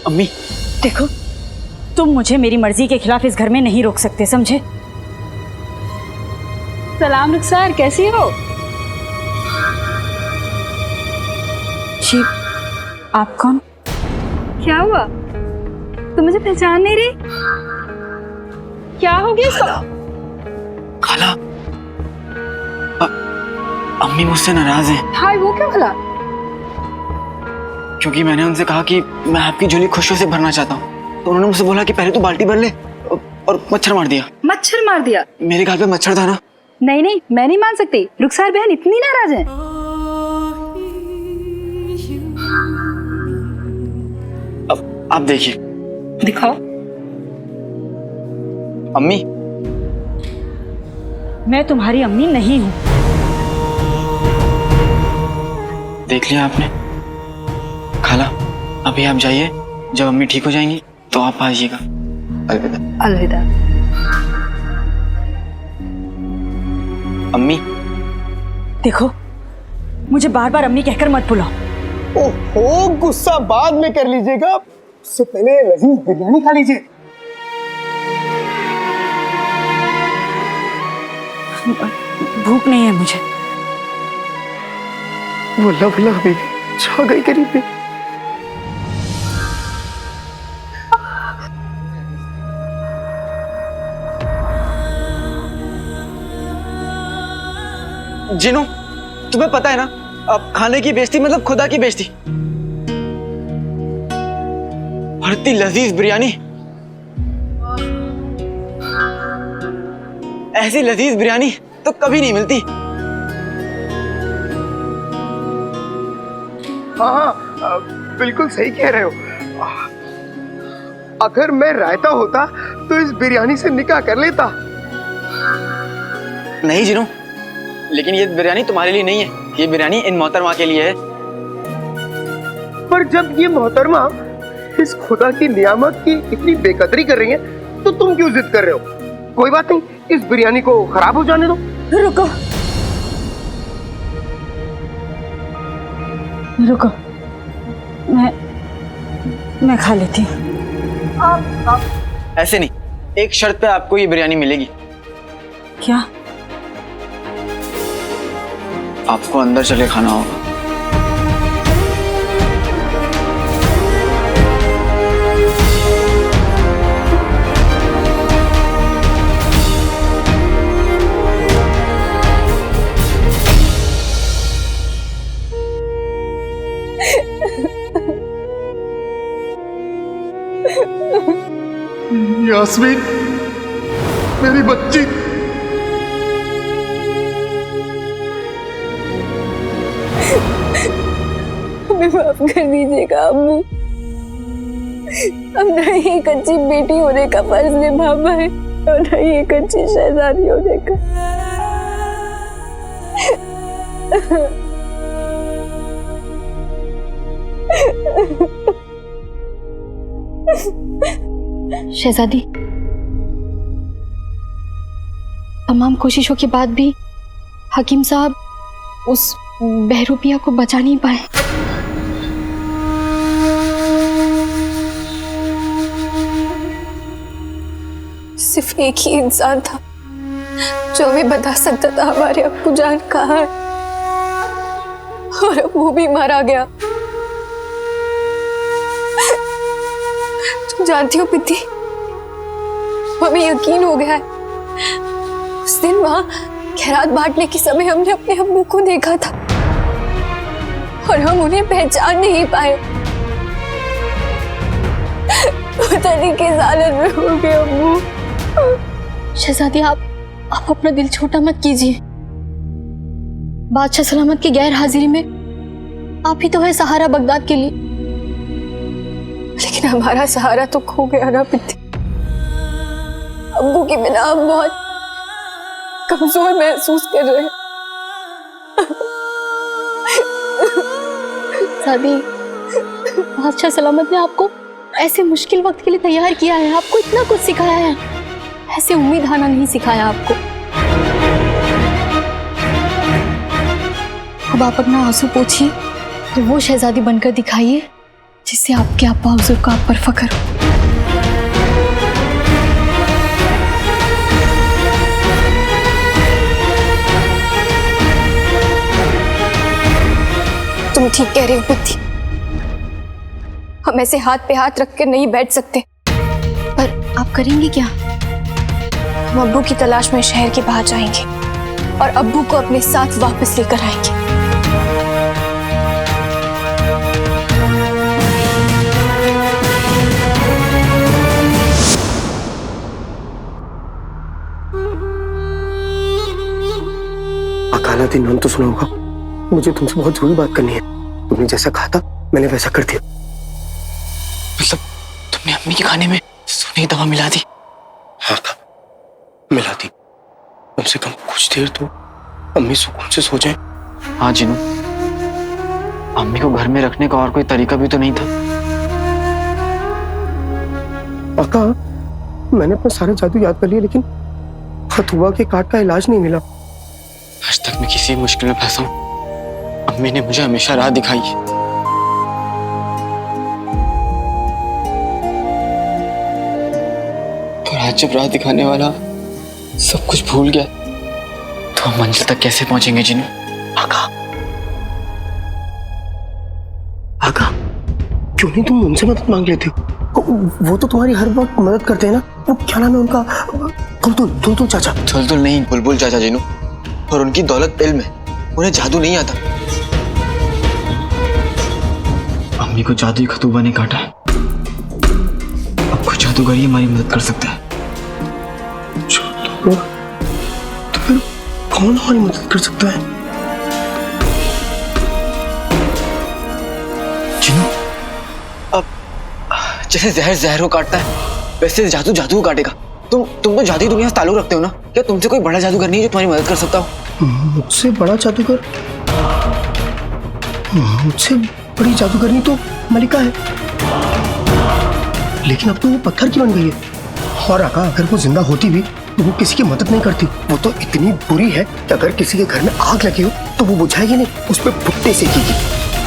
अम्मी देखो, तुम मुझे मेरी मर्जी के खिलाफ इस घर में नहीं रोक सकते, समझे? सलाम रुखसार, कैसी हो? जी, आप कौन? क्या हुआ? तुम मुझे पहचान नहीं रही? क्या हो गया इसको? खाला, अम्मी मुझसे नाराज हैं। हाय, वो क्या भला? क्योंकि मैंने उनसे कहा कि मैं आपकी झोली खुशियों से भरना चाहता हूँ, तो उन्होंने मुझसे बोला कि पहले तू बाल्टी भर ले, और मच्छर मार दिया। मच्छर मार दिया? मेरे गाल पे मच्छर था ना। नहीं नहीं, मैं नहीं मान सकती। रुखसार बहन इतनी नाराज है? अब आप देखिए। दिखाओ। अम्मी, मैं तुम्हारी अम्मी नहीं हूँ। देख लिया आपने? खाला, अभी आप जाइए, जब अम्मी ठीक हो जाएंगी तो आप आइएगा। अलविदा। अलविदा। अम्मी, देखो, मुझे बार बार अम्मी कहकर मत बुलाओ। ओहो, गुस्सा बाद में कर लीजिएगा, उससे पहले लजीज बिरयानी खा लीजिए। भूख नहीं है मुझे। वो लव भी छा गई करीब में। जिनू, तुम्हें पता है ना, अब खाने की बेइज्जती मतलब खुदा की बेइज्जती। और इतनी लजीज बिरयानी, ऐसी लजीज बिरयानी तो कभी नहीं मिलती। हाँ, बिल्कुल सही कह रहे हो। अगर मैं रायता होता तो इस बिरयानी से निकाह कर लेता। नहीं जिनू, लेकिन ये बिरयानी तुम्हारे लिए नहीं है, ये बिरयानी इन मोहतरमा के लिए है। पर जब ये मोहतरमा इस खुदा की नियामत की इतनी बेकदरी कर रही है, तो तुम क्यों जिद कर रहे हो? कोई बात नहीं, इस बिरयानी को खराब हो जाने दो। रुको रुको, मैं खा लेती हूँ। ऐसे नहीं, एक शर्त पे आपको ये बिरयानी मिलेगी। क्या? आपको अंदर चले खाना होगा। यास्मीन, मेरी बच्ची। हमें माफ कर दीजिएगा अम्मू। अब न ही एक अच्छी बेटी होने का फर्ज निभा पाए और न ही एक अच्छी शहजादी होने का। शहजादी, तमाम कोशिशों के बाद भी हकीम साहब उस बहरूपिया को बचा नहीं पाए। सिर्फ एक ही इंसान था जो हमें बता सकता था हमारे अब्बू जान कहाँ है, और अब वो भी मारा गया। तुम जानती हो पिद्दी, हमें यकीन हो गया है। उस दिन वहां खैरात बांटने के समय हमने अपने अब्बू को देखा था और हम उन्हें पहचान नहीं पाए। पता नहीं किस हालत में हो गए अब्बू। शहजादी, आप अपना दिल छोटा मत कीजिए। बादशाह सलामत की गैर हाजिरी में आप ही तो है सहारा बगदाद के लिए। लेकिन हमारा सहारा तो खो गया ना पिद्दी। अब्बू के बिना हम बहुत कमजोर महसूस कर रहे हैं। शहजादी, बादशाह सलामत ने आपको ऐसे मुश्किल वक्त के लिए तैयार किया है, आपको इतना कुछ सिखाया है, ऐसे उम्मीद हाना नहीं सिखाया आपको। अब आप अपना आंसू पोंछिए और वो शहजादी बनकर दिखाइए जिससे आपके अब्बा हुजूर का आप पर फख्र हो। तुम ठीक कह रहे हो बुद्धि, हम ऐसे हाथ पे हाथ रख कर नहीं बैठ सकते। पर आप करेंगे क्या? हम अब्बू की तलाश में शहर के बाहर जाएंगे और अब्बू को अपने साथ वापस लेकर आएंगे। अकाला दिन नाम तो सुना होगा। मुझे तुमसे बहुत जरूरी बात करनी है। तुमने जैसा कहा था मैंने वैसा कर दिया। मतलब तुमने अम्मी के खाने में सोने की दवा मिला दी? हाँ था, मिला दी। कम से कम कुछ देर तो अम्मी सुकून से सो जाए। हाँ जिनू, अम्मी को घर में रखने का और कोई तरीका भी तो नहीं था? आका, मैंने अपना सारे जादू याद कर लिए लेकिन फतुआ के काट का इलाज नहीं मिला। आज तक मैं किसी मुश्किल में फंसा हूं, अम्मी ने मुझे हमेशा राह दिखाई है। और आज जब राह दिखाने वाला सब कुछ भूल गया तो हम मंजिल तक कैसे पहुंचेंगे जिनू? आका, आका, क्यों नहीं तुम उनसे मदद मांग लेते हो? वो तो तुम्हारी हर वक्त मदद करते हैं ना। वो क्या नाम है उनका? तुलतुल चाचा। तुलतुल नहीं, बुलबुल चाचा जिनू। और उनकी दौलत इल्म है, उन्हें जादू नहीं आता। अम्मी को जादुई खतूबा ने काटा है, अब कोई जादूगर ही हमारी मदद कर सकता है। तो फिर कौन हमारी मदद कर सकता है? जिनू, अब जैसे जहर जहर को काटता है वैसे जादू जादू को काटेगा। तुम तो जादुई दुनिया से ताल्लुक रखते हो ना? क्या तुमसे कोई बड़ा जादूगर नहीं है जो तुम्हारी मदद कर सकता हो? मुझसे बड़ा जादूगर? मुझसे बड़ी जादूगरनी तो मलिका है, लेकिन अब तो वो पत्थर की बन गई है। और आका, अगर वो जिंदा होती भी तो वो किसी की मदद नहीं करती। वो तो इतनी बुरी है कि अगर किसी के घर में आग लगी हो तो वो बुझाएगी नहीं, उस पर भुट्टे सेकेगी।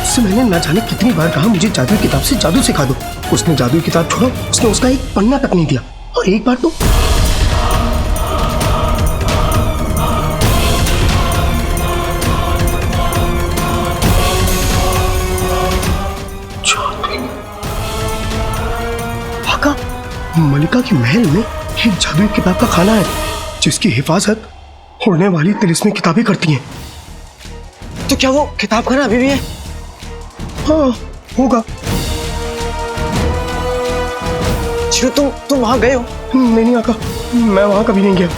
उससे मैंने ना जाने कितनी बार कहा मुझे जादुई किताब से जादू सिखा दो। उसने जादुई किताब छोड़ो, उसने उसका एक पन्ना तक नहीं दिया। और एक बार तो आका, मलिका के महल में एक जादुई किताब का खाना है जिसकी हिफाजत उड़ने वाली तिलिस्मी किताबें करती हैं। तो क्या वो किताब खाना अभी भी है? हाँ, होगा। तुम वहां गए हो? नहीं आका, मैं वहां कभी नहीं गया।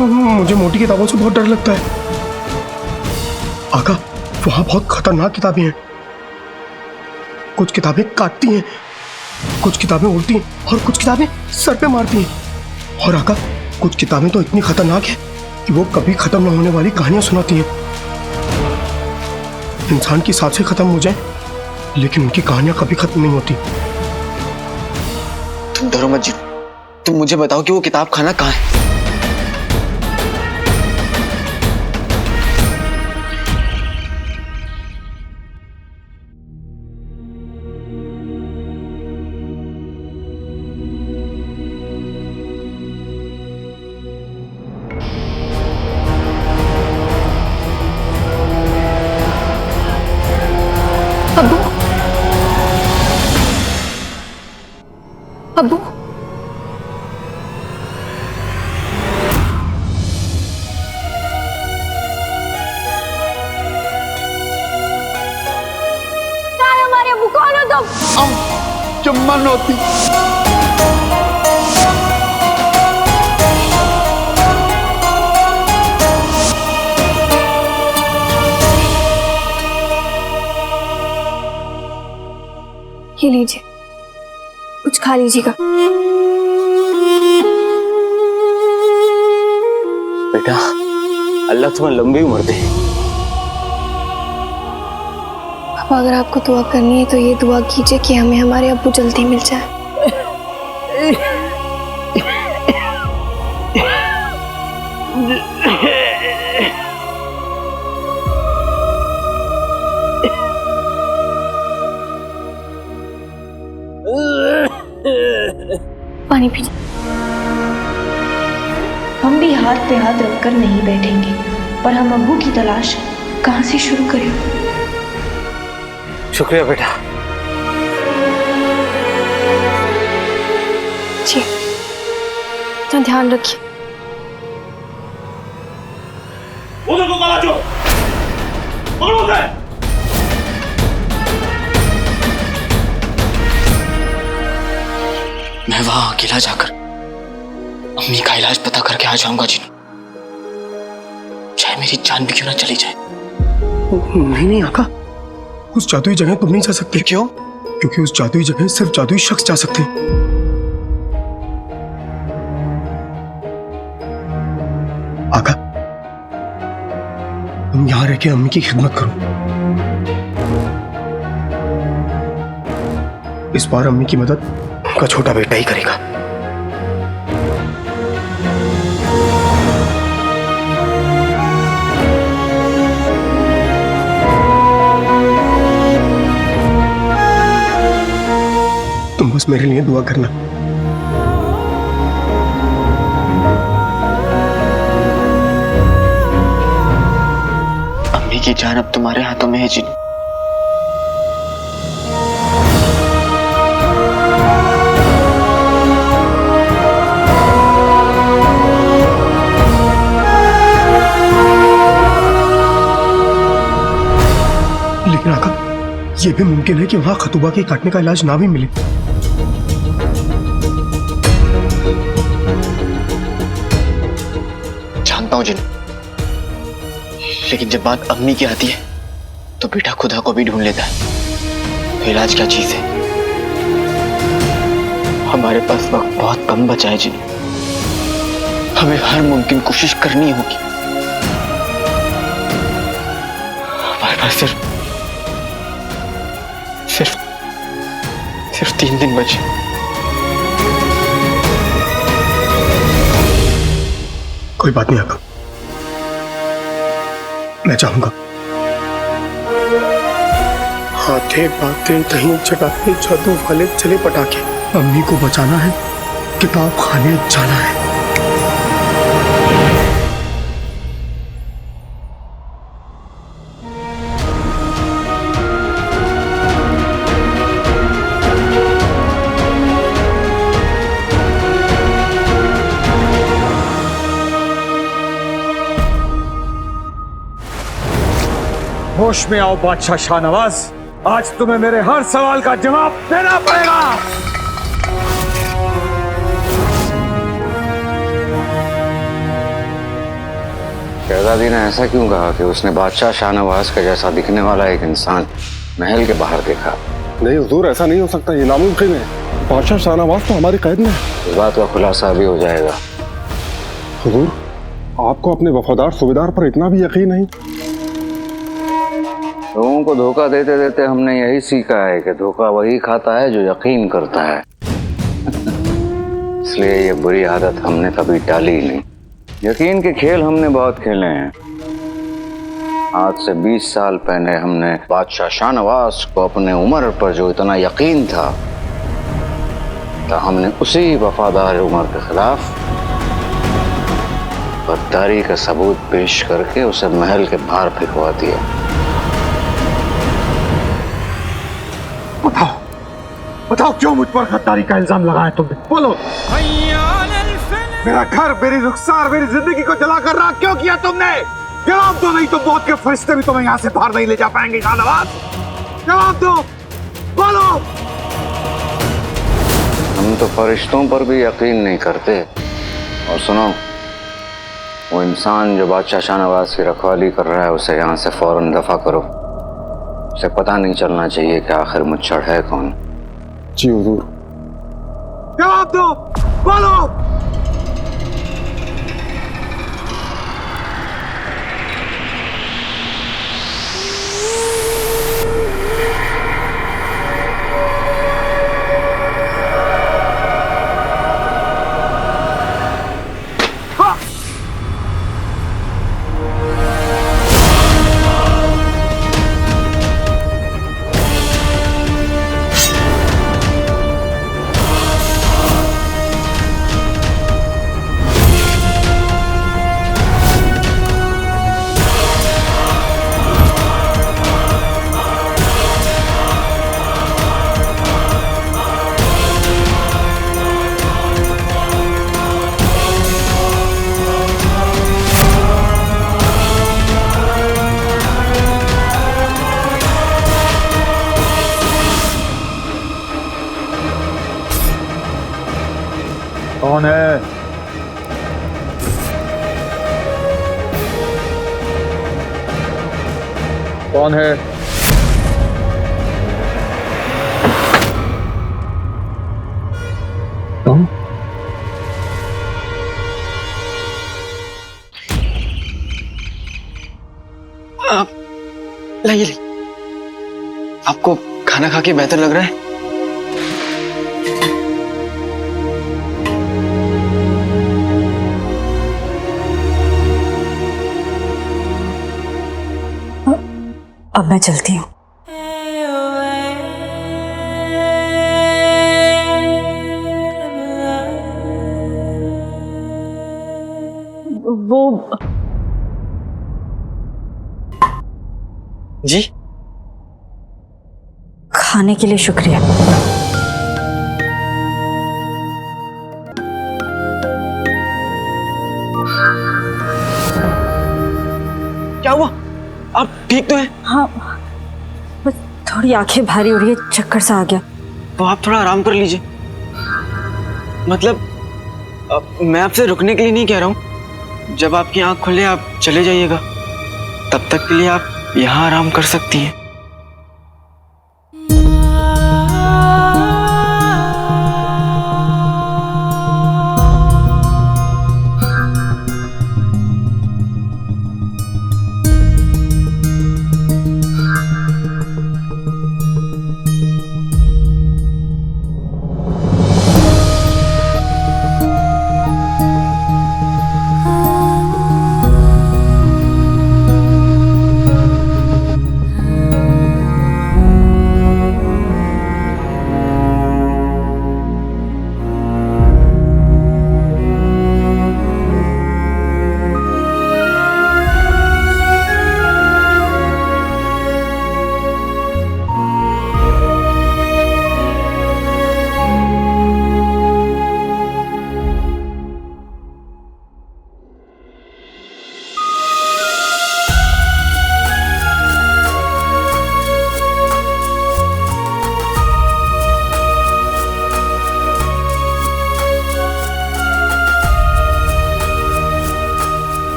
मुझे मोटी किताबों से बहुत डर लगता है। आका, वहां बहुत खतरनाक किताबें हैं। कुछ किताबें काटती हैं, कुछ किताबें उड़ती हैं और कुछ किताबें सर पे मारती हैं। और आका, कुछ किताबें तो इतनी खतरनाक है कि वो कभी खत्म न होने वाली कहानियां सुनाती हैं। इंसान की सांसें खत्म हो जाए लेकिन उनकी कहानियां कभी खत्म नहीं होती। तुम डरो मत जिनू, तुम मुझे बताओ कि वो किताब खाना कहाँ है? अब्बू, अब्बू, हमारे अब्बू कौन हो तुम? चम्मन होती। ये लीजिए, कुछ खा लीजिएगा। बेटा, अल्लाह तुम्हें लंबी उम्र दे। अब अगर आपको दुआ करनी है तो ये दुआ कीजिए कि हमें हमारे अब्बू जल्दी मिल जाए। पानी पीजिए। हम भी हाथ पे हाथ रखकर नहीं बैठेंगे, पर हम अब्बू की तलाश कहाँ से शुरू करें? शुक्रिया बेटा। जी, तो ध्यान रखिए। उधर को मारा जो, पकड़ो उसे। मैं वहां अकेला जाकर अम्मी का इलाज पता करके आ जाऊंगा जी, चाहे मेरी जान भी क्यों ना चली जाए। नहीं नहीं आका, उस जादुई जगह तुम नहीं जा सकते। क्यों? क्योंकि उस जादुई जगह सिर्फ जादुई शख्स जा सकते हैं। आका, तुम यहां रह के अम्मी की खिदमत करो। इस बार अम्मी की मदद उनका छोटा बेटा ही करेगा। तुम बस मेरे लिए दुआ करना। अम्मी की जान अब तुम्हारे हाथों में है जी। लेकिन आका, यह भी मुमकिन है कि वहां खतूबा के काटने का इलाज ना भी मिले। जानता हूं जिन, लेकिन जब बात अम्मी की आती है तो बेटा खुदा को भी ढूंढ लेता है। तो इलाज क्या चीज है? हमारे पास वक्त बहुत कम बचा है जिन, हमें हर मुमकिन कोशिश करनी होगी। हमारे पास सिर्फ 3 दिन बचे। कोई बात नहीं आका, मैं चाहूंगा। हाथे बातें दही चटाके जादू वाले चले पटाखे, अम्मी को बचाना है, किताब खाने जाना है। होश में आओ बादशाह शाहनवाज, आज तुम्हें मेरे हर सवाल का जवाब देना पड़ेगा। शहजादी ने ऐसा क्यों कहा कि उसने बादशाह शाहनवाज का जैसा दिखने वाला एक इंसान महल के बाहर देखा? नहीं हुजूर, ऐसा नहीं हो सकता, ये नामुमकिन है। बादशाह शाहनवाज तो हमारी कैद में है। इस बात का खुलासा अभी हो जाएगा। हुजूर, आपको अपने वफादार सूबेदार पर इतना भी यकीन नहीं? लोगों को धोखा देते देते हमने यही सीखा है कि धोखा वही खाता है जो यकीन करता है। इसलिए ये बुरी आदत हमने कभी टाली नहीं। यकीन के खेल हमने बहुत खेले हैं। आज से 20 साल पहले हमने बादशाह शाहनवाज को अपने उमर पर जो इतना यकीन था, तो हमने उसी वफादार उमर के खिलाफ गद्दारी का सबूत पेश करके उसे महल के बाहर फेंकवा दिया। बताओ क्यों मुझ पर गद्दारी का इल्जाम लगाया तुमने? बोलो। मेरा घर, मेरी रुखसार, मेरी जिंदगी को जलाकर राख क्यों किया तुमने? जवाब दो, नहीं तो मौत के फरिश्ते भी तुम्हें यहाँ से बाहर नहीं ले जा पाएंगे। शाहनवाज, जवाब दो, बोलो। हम तो फरिश्तों पर भी यकीन नहीं करते। और सुनो, वो इंसान जो बादशाह शाहनवाज की रखवाली कर रहा है, उसे यहाँ से फौरन दफा करो। उसे पता नहीं चलना चाहिए कि आखिर मुझछड़ है कौन। जी हुजूर। जवाब दो, बोलो। कौन है? कौन है? तुम? लाइए, आपको खाना खा के बेहतर लग रहा है? अब मैं चलती हूँ। वो जी, खाने के लिए शुक्रिया। क्या हुआ? आप ठीक तो हैं? हाँ, बस थोड़ी आंखें भारी हो रही है, चक्कर सा आ गया। तो आप थोड़ा आराम कर लीजिए। मतलब मैं आपसे रुकने के लिए नहीं कह रहा हूँ। जब आपकी आंख खुले आप चले जाइएगा, तब तक के लिए आप यहाँ आराम कर सकती हैं।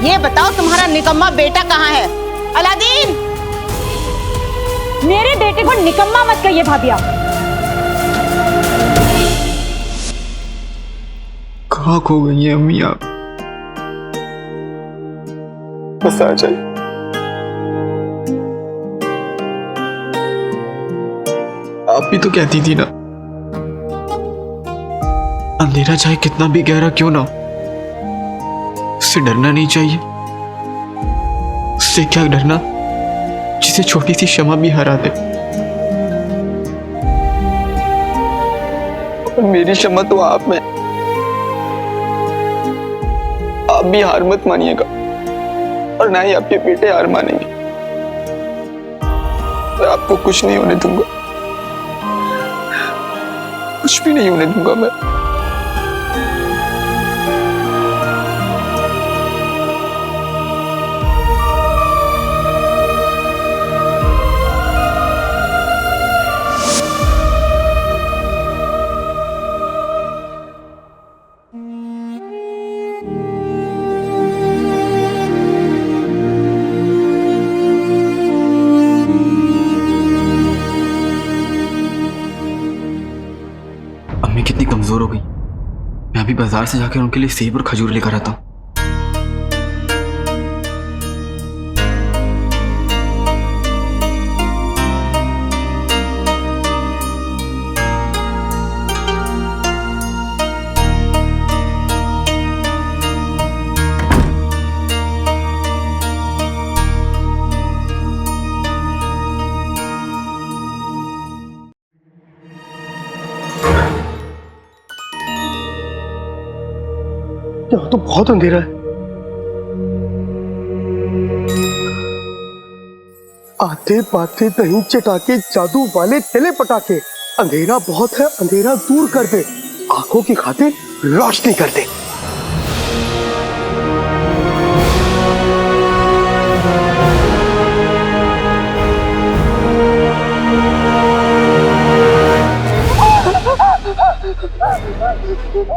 ये बताओ तुम्हारा निकम्मा बेटा कहाँ है? अलादीन! मेरे बेटे को निकम्मा मत कहिए भाभी आप। कहाँ खो गई हैं अम्मी आप? बस आ जाइए। आप भी तो कहती थी ना, अंधेरा चाहे कितना भी गहरा क्यों ना हो, उससे डरना नहीं चाहिए। उससे क्या डरना जिसे छोटी सी क्षमा भी हरा दे। और मेरी क्षमा तो आप में। आप भी हार मत मानिएगा और ना ही आपके बेटे हार मानेंगे। मैं आपको कुछ नहीं होने दूंगा, कुछ भी नहीं होने दूंगा मैं। अम्मी कितनी कमजोर हो गई। मैं अभी बाजार से जाकर उनके लिए सेब और खजूर लेकर आता हूँ। यहाँ तो बहुत अंधेरा है। आते पाते दही चटाके जादू वाले चले पटाके। अंधेरा बहुत है, अंधेरा दूर कर दे। आंखों की खातिर रोशनी कर दे।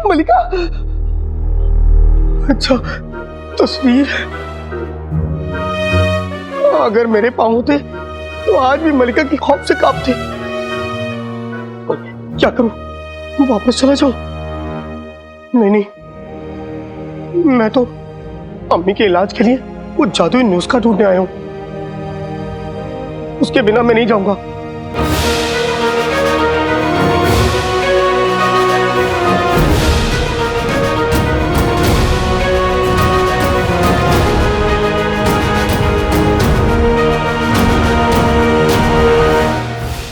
मलिका, अच्छा तस्वीर। अगर मेरे पाँव होते तो आज भी मलिका की खौफ से कांपते। क्या करूं? वापस चला जाऊं? नहीं, मैं तो अम्मी के इलाज के लिए वो जादुई नुस्खा ढूंढने आया हूं। उसके बिना मैं नहीं जाऊंगा।